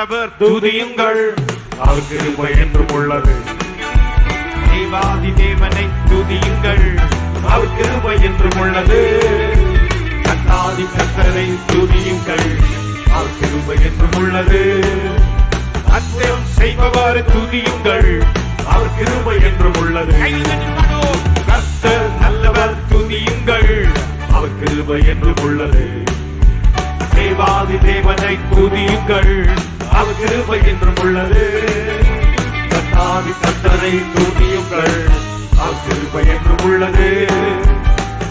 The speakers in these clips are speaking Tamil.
ஆண்டவர் துதியுங்கள், அவர் கிருபை என்றும் உள்ளது. தேவாதி தேவனை துதியுங்கள், அவர் கிருபை என்றும் உள்ளது. கர்த்தாதி கர்த்தரை துதியுங்கள், அவர் கிருபை என்றும் உள்ளது. அத்தியம் செய்பவர் துதியுங்கள், அவர் கிருபை என்றும் உள்ளது. கர்த்தர் நல்லவர் துதியுங்கள், அவர் கிருபை என்றும் உள்ளது. தேவாதி தேவனை துதியுங்கள், அவர் கிருபை என்றும் உள்ளது. கர்த்தாதி கர்த்தரை துதியுங்கள், அவர் கிருபை என்றும் உள்ளது.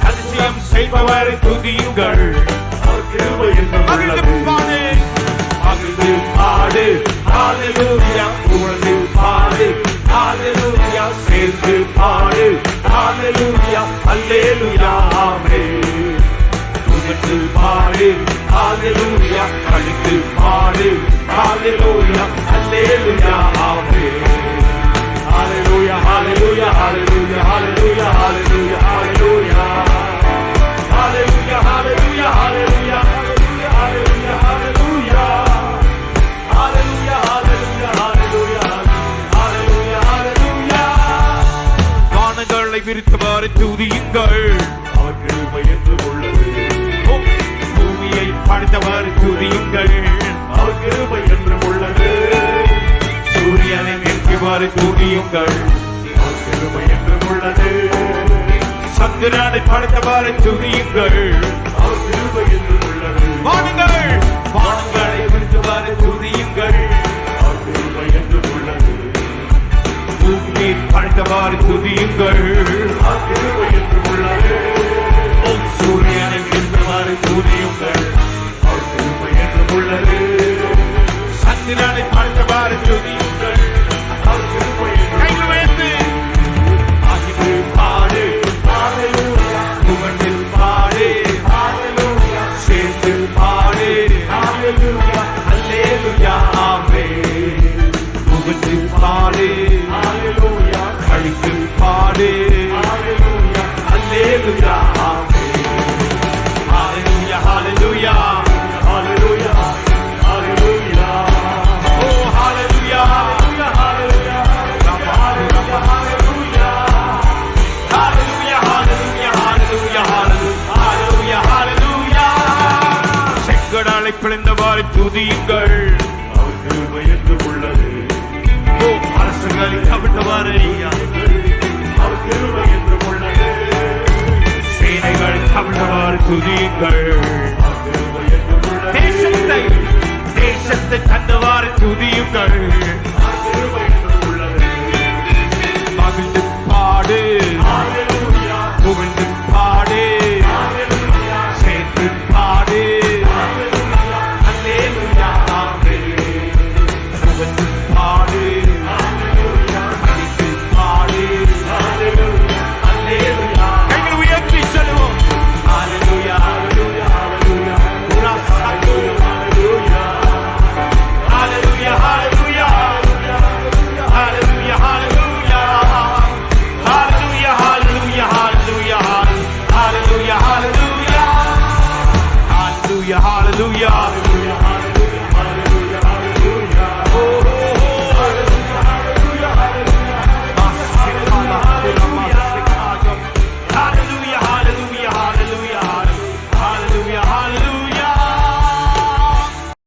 அதிசயம் செய்பவரை துதியுங்கள், அவர் கிருபை என்றும் உள்ளது. மகிழ்ந்து பாடு ஹல்லேலூயா, புகழ்ந்து பாடு ஹல்லேலூயா, சேர்ந்து பாடு ஹல்லேலூயா, ஹல்லேலூயா ஆமென். புகழ்ந்து பாடு ஹல்லேலூயா, கழித்து பாடு ஹல்லேலூயா, ஹல்லேலூயா ஆமென். ஹல்லேலூயா ஹல்லேலூயா ஹல்லேலூயா ஹல்லேலூயா ஹல்லேலூயா ஹல்லேலூயா ஹல்லேலூயா ஹல்லேலூயா ஹல்லேலூயா ஹல்லேலூயா ஹல்லேலூயா ஹalleluya hallelujah hallelujah hallelujah hallelujah. வானங்களை விரித்தவாறு துதியுங்கள், அவர் கிருபை என்றும் உள்ளது. பூமியை படைத்தவாறு துதியுங்கள், அவர் கிருபை என்றும் உள்ளது. சூரியனை நிற்குமாறு துதியுங்கள், அவர் கிருபை என்றும் உள்ளது. சந்திரனை படைத்தவாறு துதியுங்கள், அவர் கிருபை என்றும் உள்ளது. வானங்களை விரித்தவாறு துதியுங்கள், அவர் கிருபை என்றும் உள்ளது. பூமியை படைத்தவாறு துதியுங்கள், அவர் கிருபை என்றும் உள்ளது. சூரியனை விரித்தவாறு துதியுங்கள், அவர் கிருபை என்றும் உள்ளது. சந்திரனை படைத்தவாறு துதியுங்கள், அவர் கிருபை என்றும் உள்ளது. மகிழ்ந்து பாடு ஹல்லேலூயா, புகழ்ந்து பாடு ஹல்லேலூயா, சேர்ந்து பாடு ஹல்லேலூயா, ஹல்லேலூயா ஆமென். புகழ்ந்து பாடு ஹல்லேலூயா, கழித்து பாடு ஹல்லேலூயா, ஹல்லேலூயா ஆமென். ஹல்லேலூயா ஹல்லேலூயா ஹல்லேலூயா ஹல்லேலூயா. ஓ ஹல்லேலூயா ஹல்லேலூயா ஹல்லேலூயா ஹல்லேலூயா ஹல்லேலூயா ஹalleluya hallelujah hallelujah hallelujah hallelujah. செங்கடலை பிளந்தவாறு துதியுங்கள், அவர் கிருபை என்றும் உள்ளது. ஓ அரசுகளை கவிழ்த்தவாறு அவர் கிருபை என்றும் உள்ளது. சேனைகளை கவிழ்த்தவாறு துதியுங்கள், அவர் கிருபை என்றும் உள்ளது. தேசத்தை தந்தவாறு